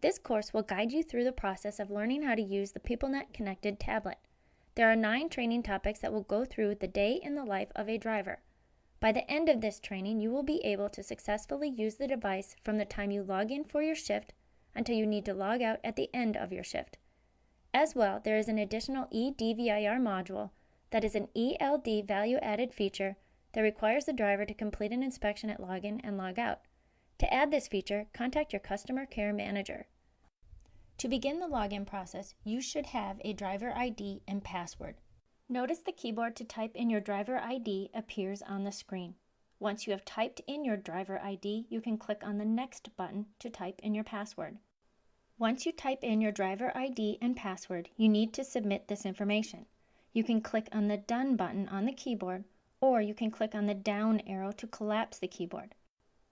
This course will guide you through the process of learning how to use the PeopleNet connected tablet. There are 9 training topics that will go through the day in the life of a driver. By the end of this training, you will be able to successfully use the device from the time you log in for your shift until you need to log out at the end of your shift. As well, there is an additional eDVIR module that is an ELD value-added feature that requires the driver to complete an inspection at login and log out. To add this feature, contact your customer care manager. To begin the login process, you should have a driver ID and password. Notice the keyboard to type in your driver ID appears on the screen. Once you have typed in your driver ID, you can click on the Next button to type in your password. Once you type in your driver ID and password, you need to submit this information. You can click on the Done button on the keyboard, or you can click on the down arrow to collapse the keyboard.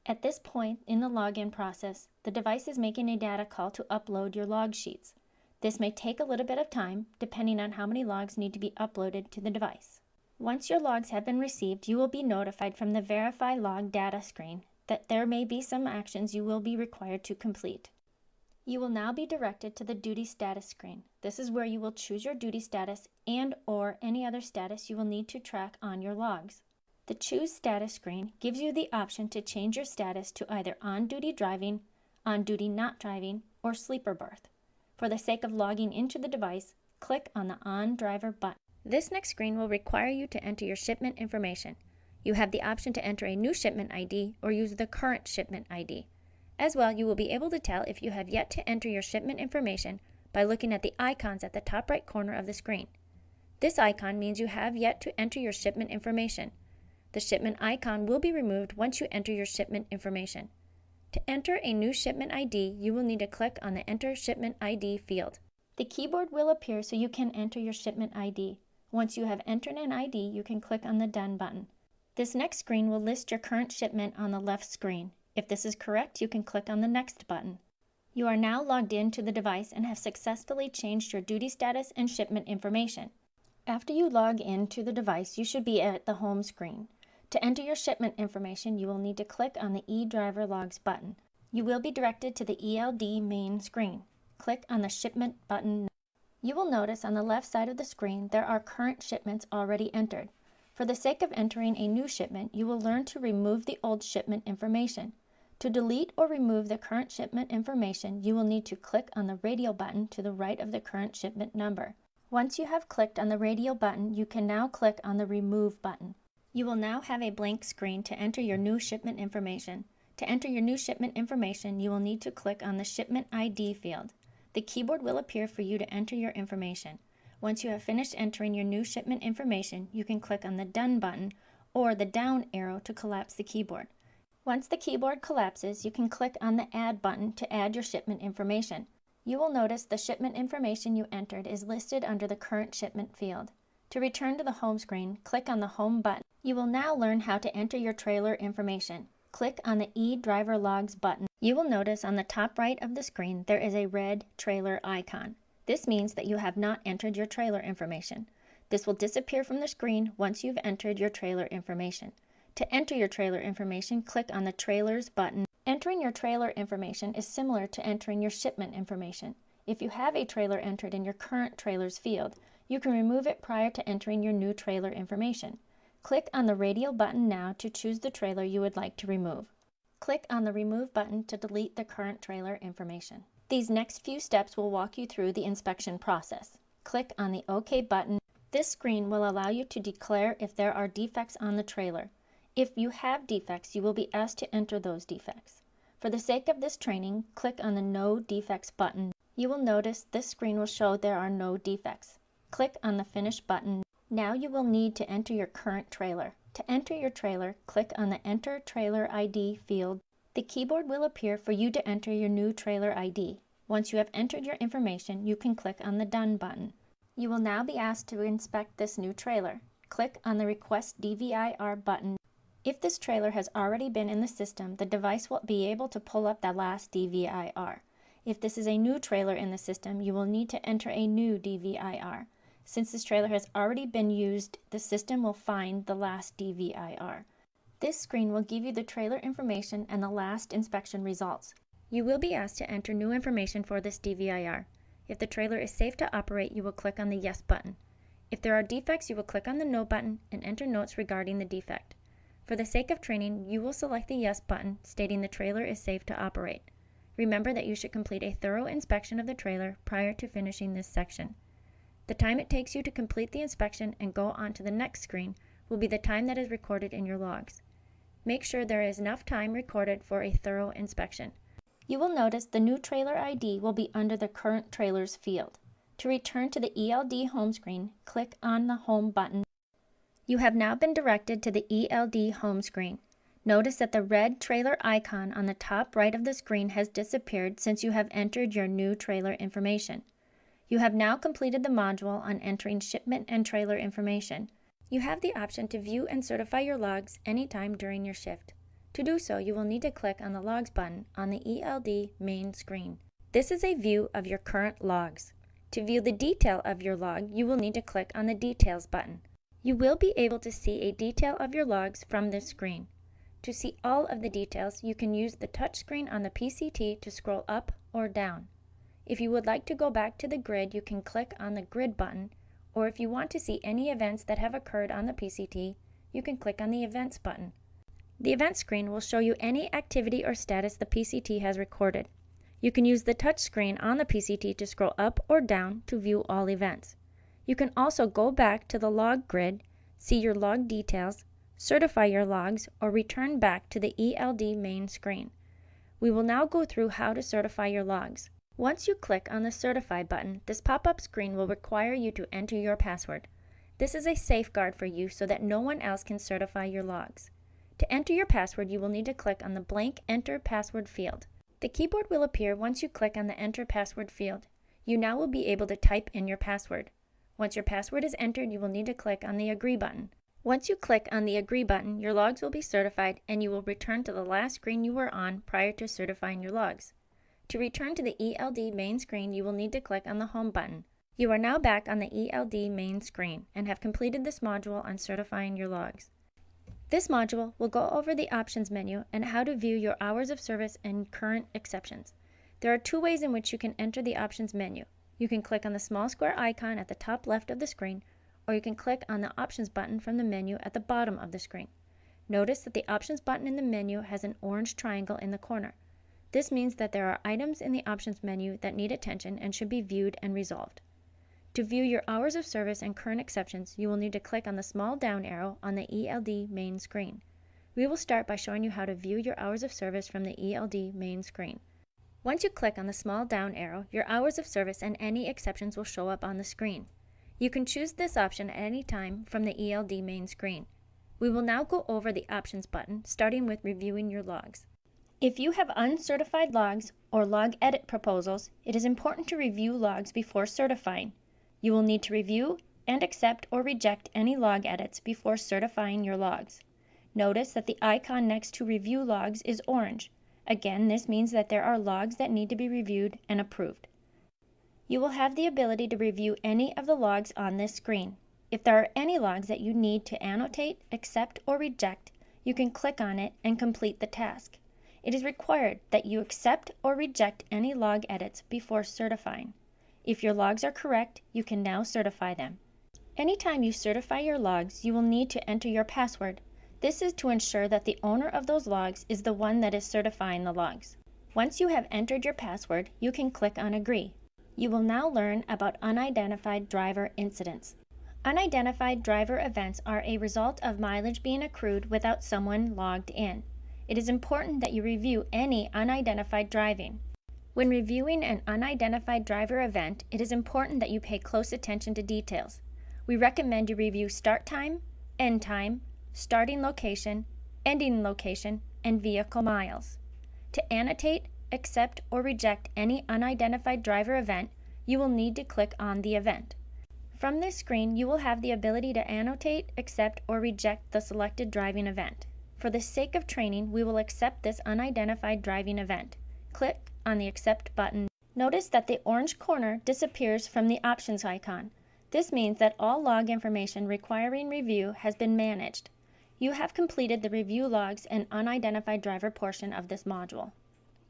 At this point in the login process, the device is making a data call to upload your log sheets. This may take a little bit of time, depending on how many logs need to be uploaded to the device. Once your logs have been received, you will be notified from the Verify Log Data screen that there may be some actions you will be required to complete. You will now be directed to the Duty Status screen. This is where you will choose your duty status and/or any other status you will need to track on your logs. The Choose Status screen gives you the option to change your status to either on-duty driving, on-duty not driving, or sleeper berth. For the sake of logging into the device, click on the On Driver button. This next screen will require you to enter your shipment information. You have the option to enter a new shipment ID or use the current shipment ID. As well, you will be able to tell if you have yet to enter your shipment information by looking at the icons at the top right corner of the screen. This icon means you have yet to enter your shipment information. The shipment icon will be removed once you enter your shipment information. To enter a new shipment ID, you will need to click on the Enter Shipment ID field. The keyboard will appear so you can enter your shipment ID. Once you have entered an ID, you can click on the Done button. This next screen will list your current shipment on the left screen. If this is correct, you can click on the Next button. You are now logged in to the device and have successfully changed your duty status and shipment information. After you log in to the device, you should be at the home screen. To enter your shipment information, you will need to click on the eDriver Logs button. You will be directed to the ELD main screen. Click on the Shipment button. You will notice on the left side of the screen there are current shipments already entered. For the sake of entering a new shipment, you will learn to remove the old shipment information. To delete or remove the current shipment information, you will need to click on the radial button to the right of the current shipment number. Once you have clicked on the radial button, you can now click on the Remove button. You will now have a blank screen to enter your new shipment information. To enter your new shipment information, you will need to click on the Shipment ID field. The keyboard will appear for you to enter your information. Once you have finished entering your new shipment information, you can click on the Done button or the down arrow to collapse the keyboard. Once the keyboard collapses, you can click on the Add button to add your shipment information. You will notice the shipment information you entered is listed under the Current Shipment field. To return to the home screen, click on the Home button. You will now learn how to enter your trailer information. Click on the eDriver Logs button. You will notice on the top right of the screen there is a red trailer icon. This means that you have not entered your trailer information. This will disappear from the screen once you've entered your trailer information. To enter your trailer information, click on the Trailers button. Entering your trailer information is similar to entering your shipment information. If you have a trailer entered in your current trailers field, you can remove it prior to entering your new trailer information. Click on the radial button now to choose the trailer you would like to remove. Click on the Remove button to delete the current trailer information. These next few steps will walk you through the inspection process. Click on the OK button. This screen will allow you to declare if there are defects on the trailer. If you have defects, you will be asked to enter those defects. For the sake of this training, click on the No Defects button. You will notice this screen will show there are no defects. Click on the Finish button. Now you will need to enter your current trailer. To enter your trailer, click on the Enter Trailer ID field. The keyboard will appear for you to enter your new trailer ID. Once you have entered your information, you can click on the Done button. You will now be asked to inspect this new trailer. Click on the Request DVIR button. If this trailer has already been in the system, the device will be able to pull up the last DVIR. If this is a new trailer in the system, you will need to enter a new DVIR. Since this trailer has already been used, the system will find the last DVIR. This screen will give you the trailer information and the last inspection results. You will be asked to enter new information for this DVIR. If the trailer is safe to operate, you will click on the Yes button. If there are defects, you will click on the No button and enter notes regarding the defect. For the sake of training, you will select the Yes button, stating the trailer is safe to operate. Remember that you should complete a thorough inspection of the trailer prior to finishing this section. The time it takes you to complete the inspection and go on to the next screen will be the time that is recorded in your logs. Make sure there is enough time recorded for a thorough inspection. You will notice the new trailer ID will be under the current trailers field. To return to the ELD home screen, click on the Home button. You have now been directed to the ELD home screen. Notice that the red trailer icon on the top right of the screen has disappeared since you have entered your new trailer information. You have now completed the module on entering shipment and trailer information. You have the option to view and certify your logs anytime during your shift. To do so, you will need to click on the Logs button on the ELD main screen. This is a view of your current logs. To view the detail of your log, you will need to click on the Details button. You will be able to see a detail of your logs from this screen. To see all of the details, you can use the touchscreen on the PCT to scroll up or down. If you would like to go back to the grid, you can click on the Grid button, or if you want to see any events that have occurred on the PCT, you can click on the Events button. The Event screen will show you any activity or status the PCT has recorded. You can use the touchscreen on the PCT to scroll up or down to view all events. You can also go back to the log grid, see your log details, certify your logs, or return back to the ELD main screen. We will now go through how to certify your logs. Once you click on the Certify button, this pop-up screen will require you to enter your password. This is a safeguard for you so that no one else can certify your logs. To enter your password, you will need to click on the blank Enter Password field. The keyboard will appear once you click on the Enter Password field. You now will be able to type in your password. Once your password is entered, you will need to click on the Agree button. Once you click on the Agree button, your logs will be certified and you will return to the last screen you were on prior to certifying your logs. To return to the ELD main screen, you will need to click on the Home button. You are now back on the ELD main screen and have completed this module on certifying your logs. This module will go over the Options menu and how to view your hours of service and current exceptions. There are two ways in which you can enter the Options menu. You can click on the small square icon at the top left of the screen, or you can click on the Options button from the menu at the bottom of the screen. Notice that the Options button in the menu has an orange triangle in the corner. This means that there are items in the Options menu that need attention and should be viewed and resolved. To view your hours of service and current exceptions, you will need to click on the small down arrow on the ELD main screen. We will start by showing you how to view your hours of service from the ELD main screen. Once you click on the small down arrow, your hours of service and any exceptions will show up on the screen. You can choose this option at any time from the ELD main screen. We will now go over the Options button, starting with reviewing your logs. If you have uncertified logs or log edit proposals, it is important to review logs before certifying. You will need to review and accept or reject any log edits before certifying your logs. Notice that the icon next to Review Logs is orange. Again, this means that there are logs that need to be reviewed and approved. You will have the ability to review any of the logs on this screen. If there are any logs that you need to annotate, accept, or reject, you can click on it and complete the task. It is required that you accept or reject any log edits before certifying. If your logs are correct, you can now certify them. Anytime you certify your logs, you will need to enter your password. This is to ensure that the owner of those logs is the one that is certifying the logs. Once you have entered your password, you can click on Agree. You will now learn about unidentified driver incidents. Unidentified driver events are a result of mileage being accrued without someone logged in. It is important that you review any unidentified driving. When reviewing an unidentified driver event, it is important that you pay close attention to details. We recommend you review start time, end time, starting location, ending location, and vehicle miles. To annotate, accept, or reject any unidentified driver event, you will need to click on the event. From this screen, you will have the ability to annotate, accept, or reject the selected driving event. For the sake of training, we will accept this unidentified driving event. Click on the Accept button. Notice that the orange corner disappears from the Options icon. This means that all log information requiring review has been managed. You have completed the review logs and unidentified driver portion of this module.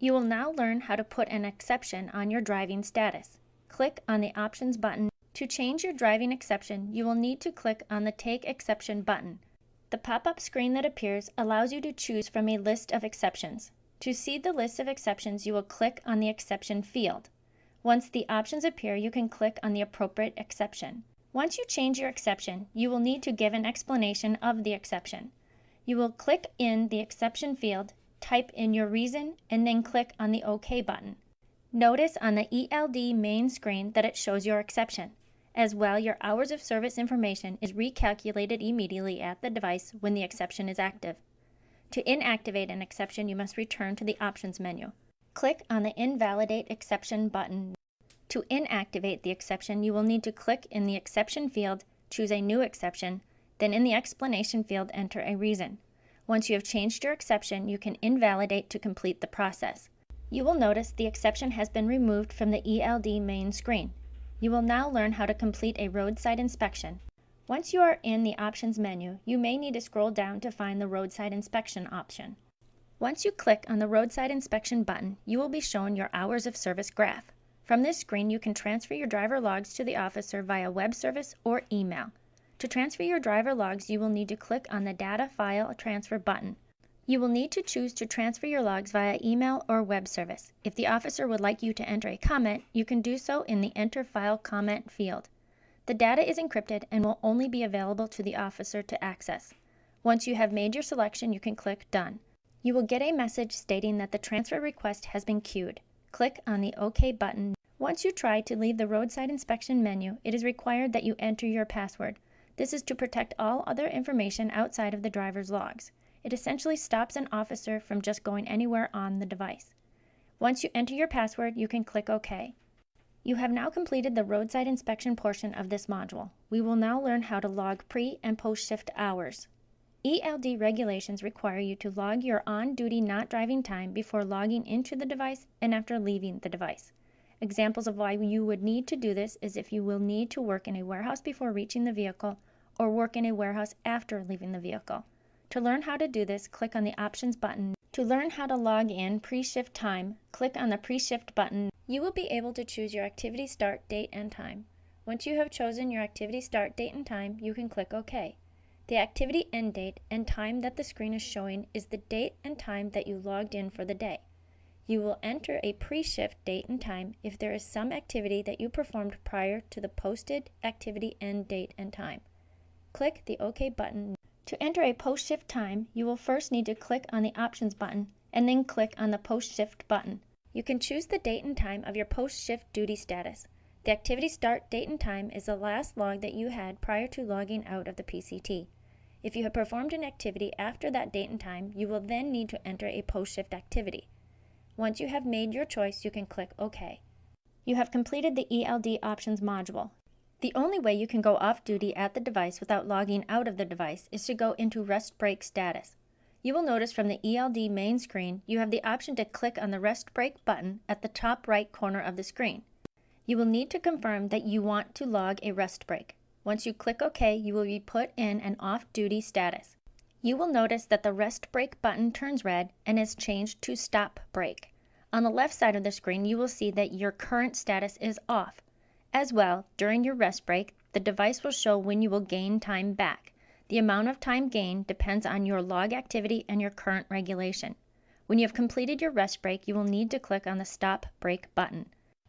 You will now learn how to put an exception on your driving status. Click on the Options button. To change your driving exception, you will need to click on the Take Exception button. The pop-up screen that appears allows you to choose from a list of exceptions. To see the list of exceptions, you will click on the Exception field. Once the options appear, you can click on the appropriate exception. Once you change your exception, you will need to give an explanation of the exception. You will click in the Exception field, type in your reason, and then click on the OK button. Notice on the ELD main screen that it shows your exception. As well, your hours of service information is recalculated immediately at the device when the exception is active. To inactivate an exception, you must return to the Options menu. Click on the Invalidate Exception button. To inactivate the exception, you will need to click in the Exception field, choose a new exception, then in the Explanation field, enter a reason. Once you have changed your exception, you can invalidate to complete the process. You will notice the exception has been removed from the ELD main screen. You will now learn how to complete a roadside inspection. Once you are in the Options menu, you may need to scroll down to find the Roadside Inspection option. Once you click on the Roadside Inspection button, you will be shown your hours of service graph. From this screen, you can transfer your driver logs to the officer via web service or email. To transfer your driver logs, you will need to click on the Data File Transfer button. You will need to choose to transfer your logs via email or web service. If the officer would like you to enter a comment, you can do so in the Enter File Comment field. The data is encrypted and will only be available to the officer to access. Once you have made your selection, you can click Done. You will get a message stating that the transfer request has been queued. Click on the OK button. Once you try to leave the roadside inspection menu, it is required that you enter your password. This is to protect all other information outside of the driver's logs. It essentially stops an officer from just going anywhere on the device. Once you enter your password, you can click OK. You have now completed the roadside inspection portion of this module. We will now learn how to log pre- and post-shift hours. ELD regulations require you to log your on-duty not driving time before logging into the device and after leaving the device. Examples of why you would need to do this is if you will need to work in a warehouse before reaching the vehicle or work in a warehouse after leaving the vehicle. To learn how to do this, click on the Options button. To learn how to log in pre-shift time, click on the Pre-shift button. You will be able to choose your activity start date and time. Once you have chosen your activity start date and time, you can click OK. The activity end date and time that the screen is showing is the date and time that you logged in for the day. You will enter a pre-shift date and time if there is some activity that you performed prior to the posted activity end date and time. Click the OK button. To enter a post-shift time, you will first need to click on the Options button and then click on the Post-shift button. You can choose the date and time of your post-shift duty status. The activity start date and time is the last log that you had prior to logging out of the PCT. If you have performed an activity after that date and time, you will then need to enter a post-shift activity. Once you have made your choice, you can click OK. You have completed the ELD Options module. The only way you can go off duty at the device without logging out of the device is to go into rest break status. You will notice from the ELD main screen, you have the option to click on the rest break button at the top right corner of the screen. You will need to confirm that you want to log a rest break. Once you click OK, you will be put in an off-duty status. You will notice that the rest break button turns red and is changed to stop break. On the left side of the screen, you will see that your current status is off. As well, during your rest break, the device will show when you will gain time back. The amount of time gained depends on your log activity and your current regulation. When you have completed your rest break, you will need to click on the Stop Break button.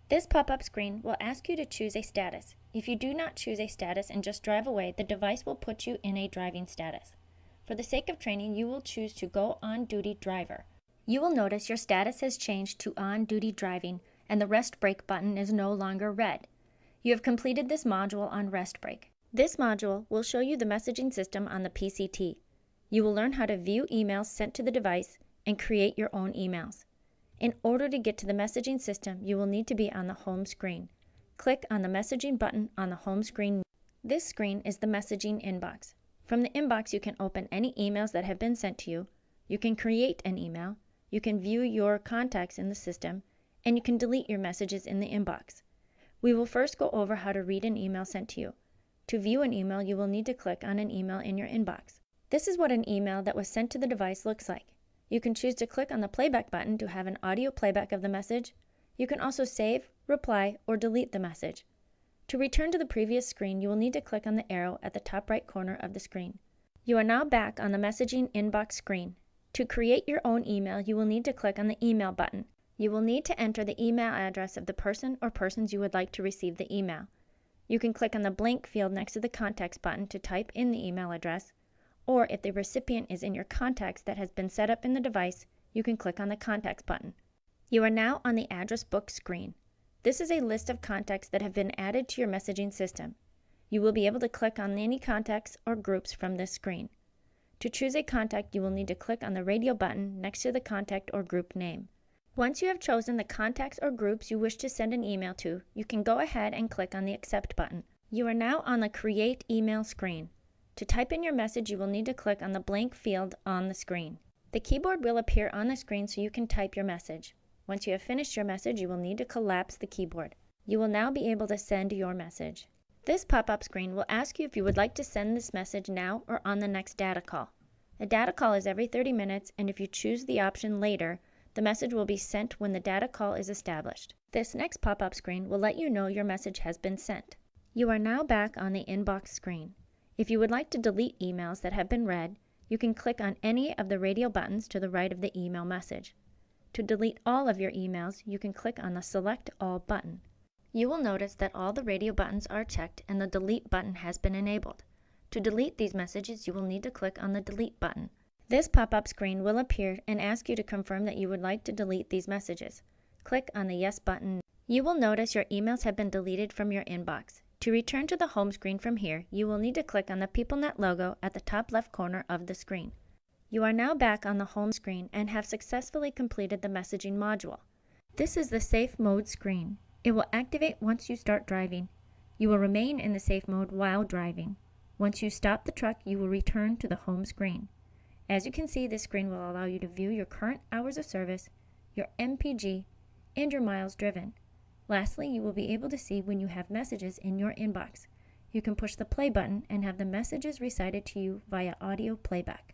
This pop-up screen will ask you to choose a status. If you do not choose a status and just drive away, the device will put you in a driving status. For the sake of training, you will choose to go on-duty driver. You will notice your status has changed to on-duty driving and the rest break button is no longer red. You have completed this module on rest break. This module will show you the messaging system on the PCT. You will learn how to view emails sent to the device and create your own emails. In order to get to the messaging system, you will need to be on the home screen. Click on the messaging button on the home screen. This screen is the messaging inbox. From the inbox, you can open any emails that have been sent to you. You can create an email. You can view your contacts in the system, and you can delete your messages in the inbox. We will first go over how to read an email sent to you. To view an email, you will need to click on an email in your inbox. This is what an email that was sent to the device looks like. You can choose to click on the playback button to have an audio playback of the message. You can also save, reply, or delete the message. To return to the previous screen, you will need to click on the arrow at the top right corner of the screen. You are now back on the messaging inbox screen. To create your own email, you will need to click on the email button. You will need to enter the email address of the person or persons you would like to receive the email. You can click on the blank field next to the contacts button to type in the email address, or if the recipient is in your contacts that has been set up in the device, you can click on the contacts button. You are now on the address book screen. This is a list of contacts that have been added to your messaging system. You will be able to click on any contacts or groups from this screen. To choose a contact, you will need to click on the radio button next to the contact or group name. Once you have chosen the contacts or groups you wish to send an email to, you can go ahead and click on the Accept button. You are now on the Create Email screen. To type in your message, you will need to click on the blank field on the screen. The keyboard will appear on the screen so you can type your message. Once you have finished your message, you will need to collapse the keyboard. You will now be able to send your message. This pop-up screen will ask you if you would like to send this message now or on the next data call. A data call is every 30 minutes, and if you choose the option later, the message will be sent when the data call is established. This next pop-up screen will let you know your message has been sent. You are now back on the inbox screen. If you would like to delete emails that have been read, you can click on any of the radio buttons to the right of the email message. To delete all of your emails, you can click on the Select All button. You will notice that all the radio buttons are checked and the Delete button has been enabled. To delete these messages, you will need to click on the Delete button. This pop-up screen will appear and ask you to confirm that you would like to delete these messages. Click on the Yes button. You will notice your emails have been deleted from your inbox. To return to the home screen from here, you will need to click on the PeopleNet logo at the top left corner of the screen. You are now back on the home screen and have successfully completed the messaging module. This is the Safe Mode screen. It will activate once you start driving. You will remain in the safe mode while driving. Once you stop the truck, you will return to the home screen. As you can see, this screen will allow you to view your current hours of service, your MPG, and your miles driven. Lastly, you will be able to see when you have messages in your inbox. You can push the play button and have the messages recited to you via audio playback.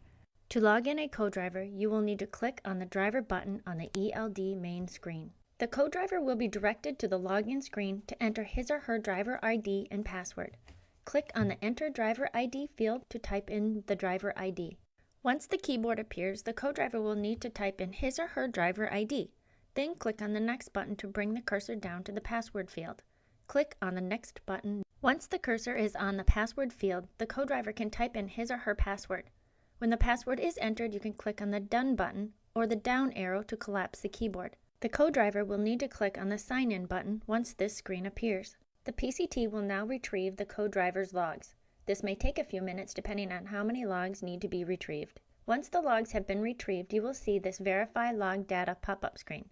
To log in a co-driver, you will need to click on the driver button on the ELD main screen. The co-driver will be directed to the login screen to enter his or her driver ID and password. Click on the Enter Driver ID field to type in the driver ID. Once the keyboard appears, the co-driver will need to type in his or her driver ID. Then click on the Next button to bring the cursor down to the password field. Click on the Next button. Once the cursor is on the password field, the co-driver can type in his or her password. When the password is entered, you can click on the Done button or the down arrow to collapse the keyboard. The co-driver will need to click on the Sign In button once this screen appears. The PCT will now retrieve the co-driver's logs. This may take a few minutes depending on how many logs need to be retrieved. Once the logs have been retrieved, you will see this Verify Log Data pop-up screen.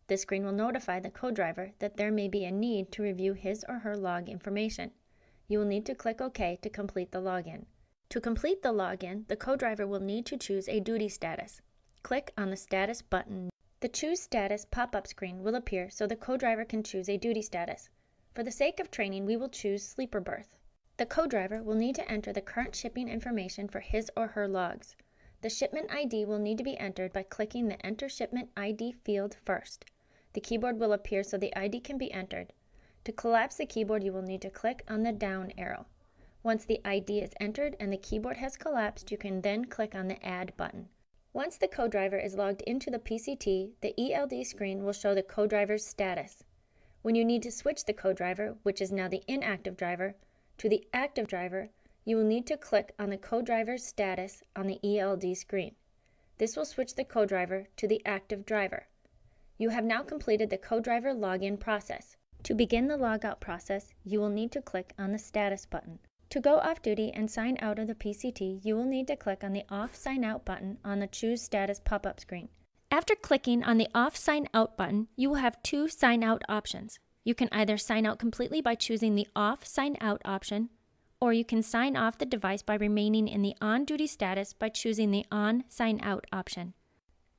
This screen will notify the co-driver that there may be a need to review his or her log information. You will need to click OK to complete the login. To complete the login, the co-driver will need to choose a duty status. Click on the Status button. The Choose Status pop-up screen will appear so the co-driver can choose a duty status. For the sake of training, we will choose Sleeper Berth. The co-driver will need to enter the current shipping information for his or her logs. The shipment ID will need to be entered by clicking the Enter Shipment ID field first. The keyboard will appear so the ID can be entered. To collapse the keyboard, you will need to click on the down arrow. Once the ID is entered and the keyboard has collapsed, you can then click on the Add button. Once the co-driver is logged into the PCT, the ELD screen will show the co-driver's status. When you need to switch the co-driver, which is now the inactive driver, to the active driver, you will need to click on the co-driver's status on the ELD screen. This will switch the co-driver to the active driver. You have now completed the co-driver login process. To begin the logout process, you will need to click on the Status button. To go off duty and sign out of the PCT, you will need to click on the Off Sign Out button on the Choose Status pop-up screen. After clicking on the Off Sign Out button, you will have two sign out options. You can either sign out completely by choosing the Off Sign Out option, or you can sign off the device by remaining in the on-duty status by choosing the On Sign Out option.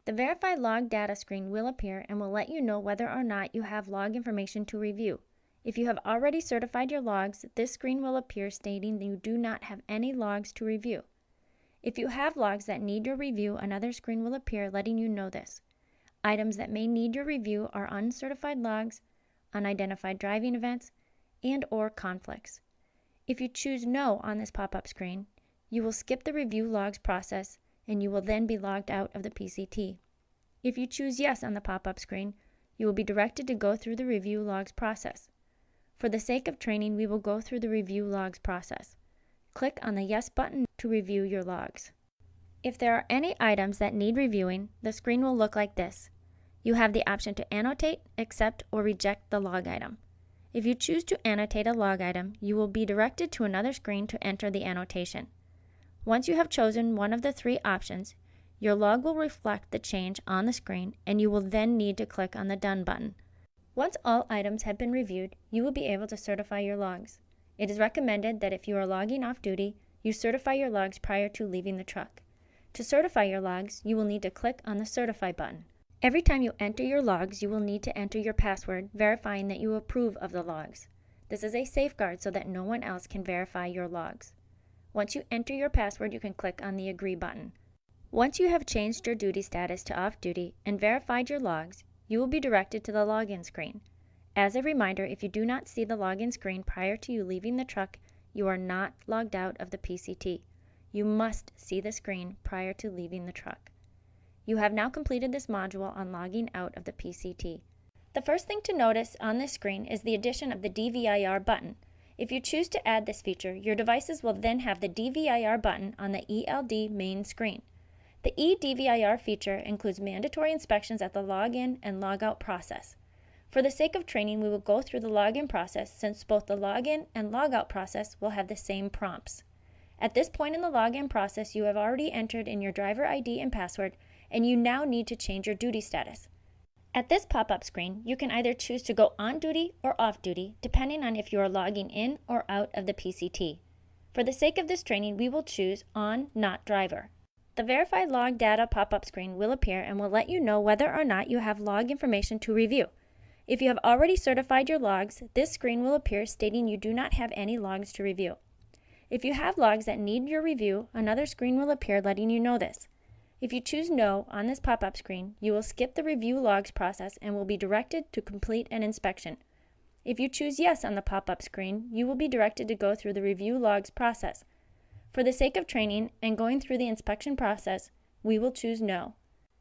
The Verify Log Data screen will appear and will let you know whether or not you have log information to review. If you have already certified your logs, this screen will appear stating that you do not have any logs to review. If you have logs that need your review, another screen will appear letting you know this. Items that may need your review are uncertified logs, unidentified driving events, and/or conflicts. If you choose No on this pop-up screen, you will skip the review logs process and you will then be logged out of the PCT. If you choose Yes on the pop-up screen, you will be directed to go through the review logs process. For the sake of training, we will go through the review logs process. Click on the Yes button to review your logs. If there are any items that need reviewing, the screen will look like this. You have the option to annotate, accept, or reject the log item. If you choose to annotate a log item, you will be directed to another screen to enter the annotation. Once you have chosen one of the three options, your log will reflect the change on the screen and you will then need to click on the Done button. Once all items have been reviewed, you will be able to certify your logs. It is recommended that if you are logging off duty, you certify your logs prior to leaving the truck. To certify your logs, you will need to click on the Certify button. Every time you enter your logs, you will need to enter your password, verifying that you approve of the logs. This is a safeguard so that no one else can verify your logs. Once you enter your password, you can click on the Agree button. Once you have changed your duty status to off-duty and verified your logs, you will be directed to the login screen. As a reminder, if you do not see the login screen prior to you leaving the truck, you are not logged out of the PCT. You must see the screen prior to leaving the truck. You have now completed this module on logging out of the PCT. The first thing to notice on this screen is the addition of the DVIR button. If you choose to add this feature, your devices will then have the DVIR button on the ELD main screen. The eDVIR feature includes mandatory inspections at the login and logout process. For the sake of training, we will go through the login process since both the login and logout process will have the same prompts. At this point in the login process, you have already entered in your driver ID and password, and you now need to change your duty status. At this pop-up screen, you can either choose to go on duty or off duty, depending on if you are logging in or out of the PCT. For the sake of this training, we will choose On Not Driver. The Verified Log Data pop-up screen will appear and will let you know whether or not you have log information to review. If you have already certified your logs, this screen will appear stating you do not have any logs to review. If you have logs that need your review, another screen will appear letting you know this. If you choose No on this pop-up screen, you will skip the review logs process and will be directed to complete an inspection. If you choose Yes on the pop-up screen, you will be directed to go through the review logs process. For the sake of training and going through the inspection process, we will choose No.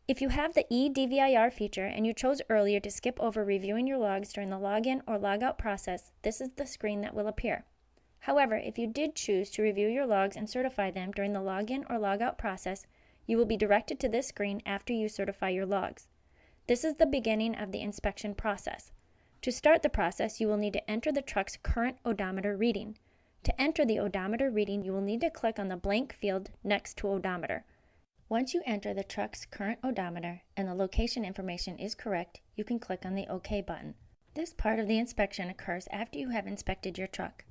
If you have the eDVIR feature and you chose earlier to skip over reviewing your logs during the login or logout process, this is the screen that will appear. However, if you did choose to review your logs and certify them during the login or logout process, you will be directed to this screen after you certify your logs. This is the beginning of the inspection process. To start the process, you will need to enter the truck's current odometer reading. To enter the odometer reading, you will need to click on the blank field next to odometer. Once you enter the truck's current odometer and the location information is correct, you can click on the OK button. This part of the inspection occurs after you have inspected your truck.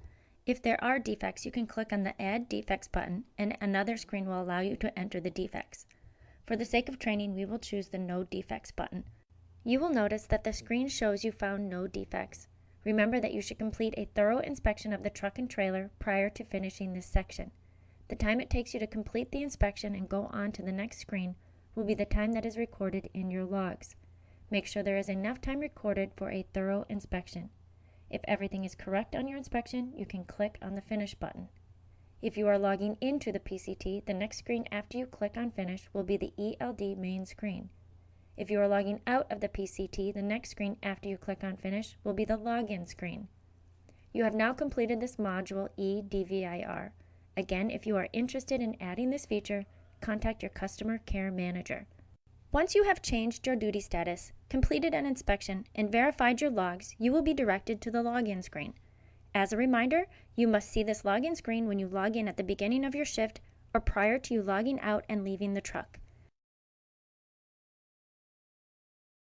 If there are defects, you can click on the Add Defects button and another screen will allow you to enter the defects. For the sake of training, we will choose the No Defects button. You will notice that the screen shows you found no defects. Remember that you should complete a thorough inspection of the truck and trailer prior to finishing this section. The time it takes you to complete the inspection and go on to the next screen will be the time that is recorded in your logs. Make sure there is enough time recorded for a thorough inspection. If everything is correct on your inspection, you can click on the Finish button. If you are logging into the PCT, the next screen after you click on Finish will be the ELD main screen. If you are logging out of the PCT, the next screen after you click on Finish will be the Login screen. You have now completed this module eDVIR. Again, if you are interested in adding this feature, contact your customer care manager. Once you have changed your duty status, completed an inspection, and verified your logs, you will be directed to the Login screen. As a reminder, you must see this login screen when you log in at the beginning of your shift or prior to you logging out and leaving the truck.